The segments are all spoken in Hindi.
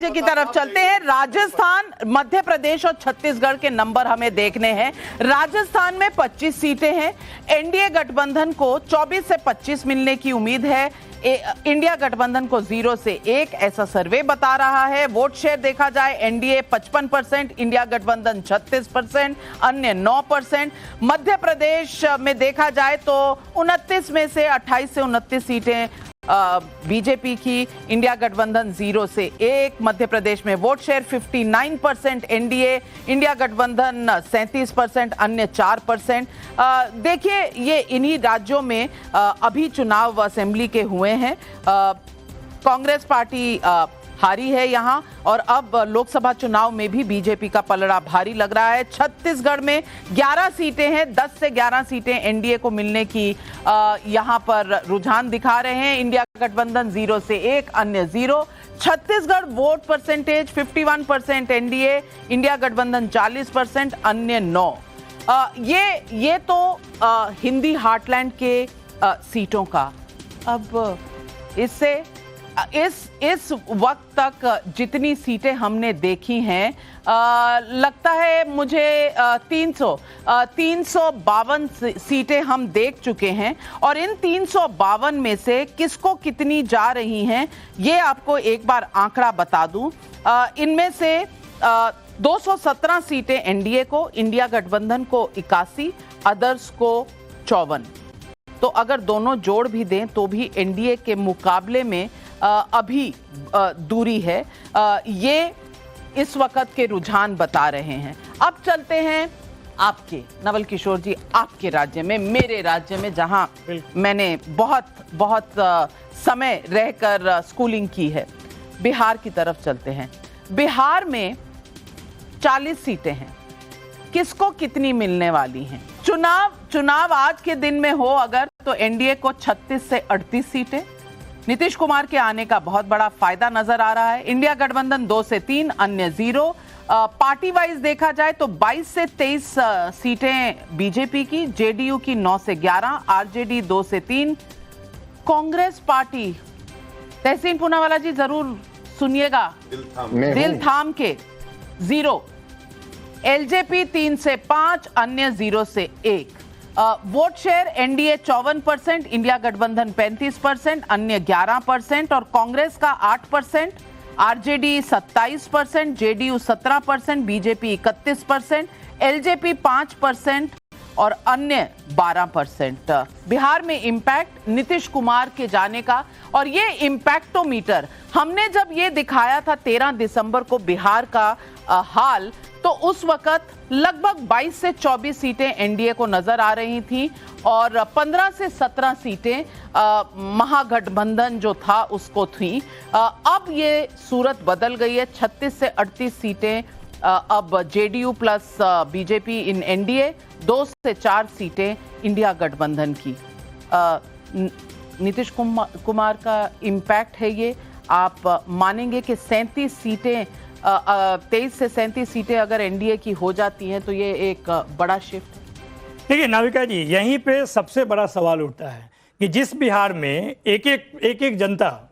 की तरफ चलते हैं। राजस्थान, मध्य प्रदेश और छत्तीसगढ़ के नंबर हमें देखने हैं। राजस्थान में 25 सीटें हैं। एनडीए गठबंधन को 24 से 25 मिलने की उम्मीद है। इंडिया गठबंधन को 0 से 1, ऐसा सर्वे बता रहा है। वोट शेयर देखा जाए, एनडीए 55%, इंडिया गठबंधन 36%, अन्य 9%। मध्य प्रदेश में देखा जाए तो 29 में से 28 से 29 सीटें बीजेपी की, इंडिया गठबंधन 0 से 1। मध्य प्रदेश में वोट शेयर 59% एनडीए, इंडिया गठबंधन 37%, अन्य 4%। देखिए, ये इन्हीं राज्यों में अभी चुनाव असेंबली के हुए हैं। कांग्रेस पार्टी हारी है यहां, और अब लोकसभा चुनाव में भी बीजेपी का पलड़ा भारी लग रहा है। छत्तीसगढ़ में 11 सीटें हैं, 10 से 11 सीटें एनडीए को मिलने की यहां पर रुझान दिखा रहे हैं। इंडिया गठबंधन 0 से 1, अन्य 0। Chhattisgarh vote percentage 51% NDA, India गठबंधन 40%, अन्य 9। ये तो हिंदी हार्टलैंड के सीटों का। अब इससे इस वक्त तक जितनी सीटें हमने देखी हैं, लगता है मुझे 352 सीटें हम देख चुके हैं, और इन 352 में से किसको कितनी जा रही हैं ये आपको एक बार आंकड़ा बता दूं। इनमें से 217 सीटें एनडीए को, इंडिया गठबंधन को 81, अदर्स को 54। तो अगर दोनों जोड़ भी दें तो भी एनडीए के मुकाबले में अभी दूरी है। ये इस वक्त के रुझान बता रहे हैं। अब चलते हैं आपके, नवल किशोर जी, आपके राज्य में, मेरे राज्य में, जहां मैंने बहुत समय रहकर स्कूलिंग की है। बिहार की तरफ चलते हैं। बिहार में 40 सीटें हैं। किसको कितनी मिलने वाली हैं? चुनाव आज के दिन में हो अगर, तो एनडीए को 36 से 38 सीटें। नीतीश कुमार के आने का बहुत बड़ा फायदा नजर आ रहा है। इंडिया गठबंधन 2 से 3, अन्य 0। पार्टी वाइज देखा जाए तो 22 से 23 सीटें बीजेपी की, जेडीयू की 9 से 11, आरजेडी 2 से 3। कांग्रेस पार्टी, तहसीन पूनावाला जी जरूर सुनिएगा, दिल थाम के 0। एलजेपी 3 से 5, अन्य 0 से 1। वोट शेयर एनडीए 54%, इंडिया गठबंधन 35%, अन्य 11%, और कांग्रेस का 8%, आरजेडी 27%, जेडीयू 17%, बीजेपी 31%, एलजेपी 5% और अन्य 12%। बिहार में इंपैक्ट नीतीश कुमार के जाने का, और ये इंपैक्टोमीटर हमने जब ये दिखाया था 13 दिसंबर को बिहार का हाल, तो उस वक्त लगभग 22 से 24 सीटें एनडीए को नजर आ रही थी, और 15 से 17 सीटें महागठबंधन जो था उसको थी। अब ये सूरत बदल गई है। 36 से 38 सीटें अब JDU plus BJP in NDA, 2 से 4 सीटें इंडिया गठबंधन की। नीतीश कुमार का इम्पैक्ट है ये। आप मानेंगे कि 37 सीटें 23 से 37 सीटें अगर एनडीए की हो जाती हैं तो ये एक बड़ा शिफ्ट है। देखिए नाविका जी, यहीं पे सबसे बड़ा सवाल उठता है कि जिस बिहार में एक जनता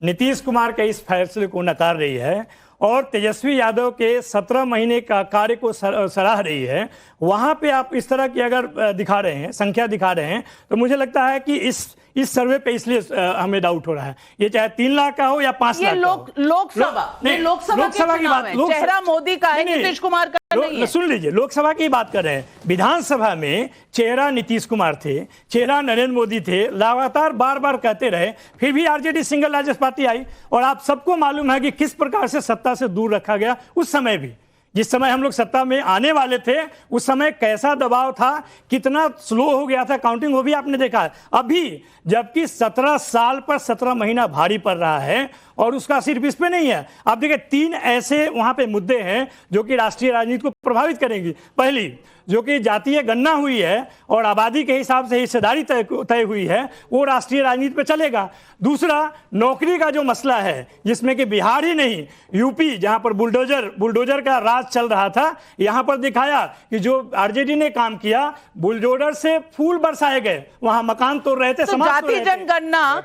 नीतीश कुमार के इस फैसले को नकार रही है और तेजस्वी यादव के 17 महीने का कार्य को सराह रही है, वहां पे आप इस तरह की अगर दिखा रहे हैं, संख्या दिखा रहे हैं, तो मुझे लगता है कि इस सर्वे पे इसलिए हमें डाउट हो रहा है। ये चाहे 3 लाख का हो या 5 लाख का हो। लोकसभा की बात, चेहरा मोदी का है, नीतीश कुमार का नहीं है। सुन लीजिए, लोकसभा की बात कर रहे हैं। विधानसभा में चेहरा नीतीश कुमार थे, चेहरा नरेंद्र मोदी थे, लगातार बार कहते रहे, फिर भी आरजेडी सिंगल लार्जेस्ट पार्टी आई। और आप सबको मालूम है कि किस प्रकार से सत्ता से दूर रखा गया। उस समय भी, जिस समय हम लोग सत्ता में आने वाले थे, उस समय कैसा दबाव था, कितना स्लो हो गया था काउंटिंग, वो भी आपने देखा है। अभी जबकि 17 साल पर 17 महीना भारी पड़ रहा है, और उसका सिर्फ इस पे नहीं है। आप देखिए, 3 ऐसे वहां पे मुद्दे हैं जो कि राष्ट्रीय राजनीति को प्रभावित करेंगी। पहली, जो कि जातीय गणना हुई है और आबादी के हिसाब से हिस्सेदारी तय हुई है, वो राष्ट्रीय राजनीति पे चलेगा। दूसरा, नौकरी का जो मसला है, जिसमें कि बिहार ही नहीं, यूपी जहां पर बुलडोजर का राज चल रहा था, यहां पर दिखाया कि जो आरजेडी ने काम किया, बुलडोजर से फूल बरसाए गए, वहां मकान तोड़ रहे थे, तो जाति जनगणना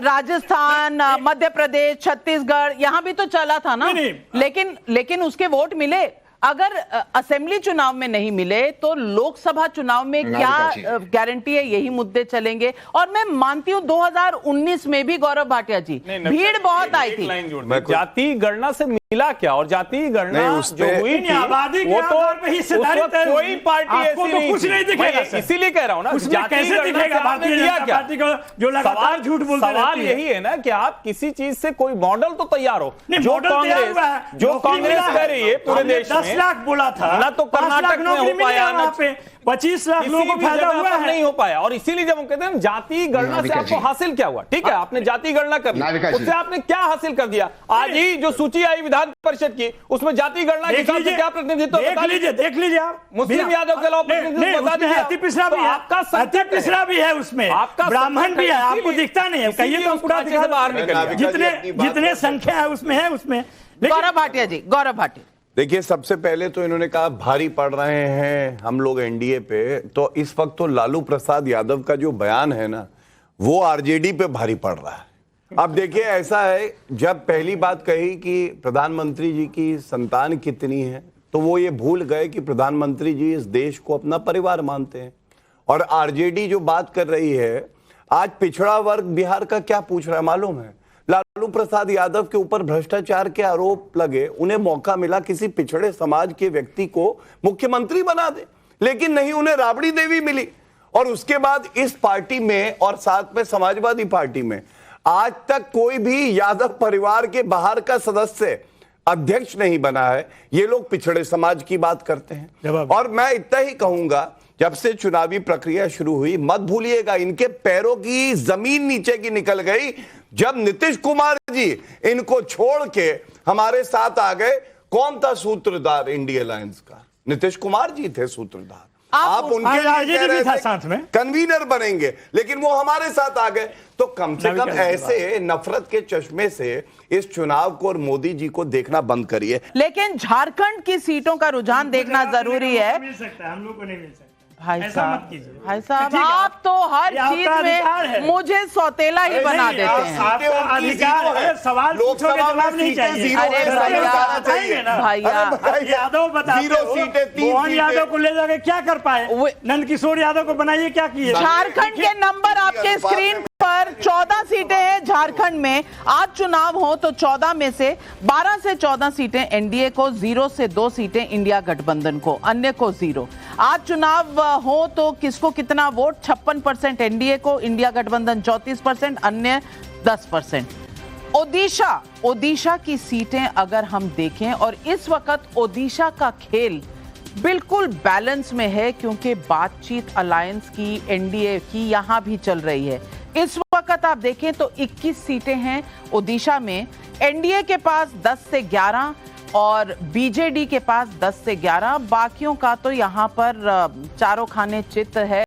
राजस्थान, मध्य प्रदेश, छत्तीसगढ़, यहां भी तो चला था ना। लेकिन उसके वोट मिले। अगर असेंबली चुनाव में नहीं मिले तो लोकसभा चुनाव में क्या गारंटी है यही मुद्दे चलेंगे। और मैं मानती हूं 2019 में भी गौरव भाटिया जी भीड़ बहुत आई थी। जाति गणना से मिला क्या, और जाति गणना जो हुई थी वो तो कोई पार्टी ऐसी नहीं, कुछ नहीं दिखेगा, इसीलिए कह रहा हूं ना, कैसे दिखेगा भारतीय जनता पार्टी को जो लगातार झूठ बोलते रहती है। सवाल यही है ना कि आप किसी चीज से कोई मॉडल तो तैयार हो। जो कांग्रेस कर रही है पूरे देश में 10 लाख बोला था ना, तो कर्नाटक में हो पाया ना, 25 लाख लोगों को फायदा हुआ है, नहीं हो पाया। और इसीलिए जब हम कहते हैं जाति गणना से आपको हासिल क्या हुआ, ठीक है आपने जाति गणना कर ली, उससे आपने क्या हासिल कर दिया। आज ही जो सूची आई विधान परिषद की, उसमें जाति गणना के हिसाब से क्या प्रतिनिधित्व देख लीजिए आप। मुस्लिम यादव के अलावा प्रतिनिधित्व बता दीजिए। अति पिछड़ा भी है, आपका अति पिछड़ा भी है, उसमें आपका ब्राह्मण भी है, आपको दिखता नहीं है, कहिए तो पूरा बाहर निकल, जितने संख्या है उसमें। गौरव भाटिया जी, गौरव भाटिया, देखिए, सबसे पहले तो इन्होंने कहा भारी पड़ रहे हैं हम लोग एनडीए पे, तो इस वक्त तो लालू प्रसाद यादव का जो बयान है ना, वो आरजेडी पे भारी पड़ रहा है। अब देखिए, ऐसा है, जब पहली बात कही कि प्रधानमंत्री जी की संतान कितनी है, तो वो ये भूल गए कि प्रधानमंत्री जी इस देश को अपना परिवार मानते हैं। और आरजेडी जो बात कर रही है, आज पिछड़ा वर्ग बिहार का क्या पूछ रहा है मालूम है? लालू प्रसाद यादव के ऊपर भ्रष्टाचार के आरोप लगे, उन्हें मौका मिला किसी पिछड़े समाज के व्यक्ति को मुख्यमंत्री बना दे, लेकिन नहीं, उन्हें राबड़ी देवी मिली। और उसके बाद इस पार्टी में और साथ में समाजवादी पार्टी में आज तक कोई भी यादव परिवार के बाहर का सदस्य अध्यक्ष नहीं बना है। ये लोग पिछड़े समाज की बात करते हैं। और मैं इतना ही कहूंगा, जब से चुनावी प्रक्रिया शुरू हुई, मत भूलिएगा, इनके पैरों की जमीन नीचे की निकल गई जब नीतीश कुमार जी इनको छोड़ के हमारे साथ आ गए। कौन था सूत्रधार इंडिया अलायंस का? नीतीश कुमार जी थे सूत्रधार। आप उनके लिए कह रहे थे साथ में कन्वीनर बनेंगे, लेकिन वो हमारे साथ आ गए। तो कम से कम ऐसे नफरत के चश्मे से इस चुनाव को और मोदी जी को देखना बंद करिए। लेकिन झारखंड की सीटों का रुझान देखना जरूरी है। हम लोग को नहीं मिल सकता। भाई साहब, आप तो हर चीज में मुझे सौतेला ही बना देते हैं। अधिकार है, सवाल पूछोगे जवाब नहीं चाहिए। भैया यादव बताते हो, मोहन यादव को ले जाके क्या कर पाए? नंद किशोर यादव को बनाइए, क्या किए? झारखंड के नंबर आपके स्क्रीन पर 14 सीटें हैं झारखंड में। आज चुनाव हो तो 14 में से 12 से 14 सीटें एनडीए को, 0 से 2 सीटें इंडिया गठबंधन को, अन्य को 0। आज चुनाव हो तो किसको कितना वोट? 56% एनडीए को, इंडिया गठबंधन 34%, अन्य 10%। ओडिशा की सीटें अगर हम देखें, और इस वक्त ओडिशा का खेल बिल्कुल बैलेंस में है, क्योंकि बातचीत अलायंस की, एनडीए की यहां भी चल रही है। इस वक्त आप देखें तो 21 सीटें हैं ओडिशा में, एनडीए के पास 10 से 11 और बीजेडी के पास 10 से 11। बाकियों का तो यहां पर चारों खाने चित है।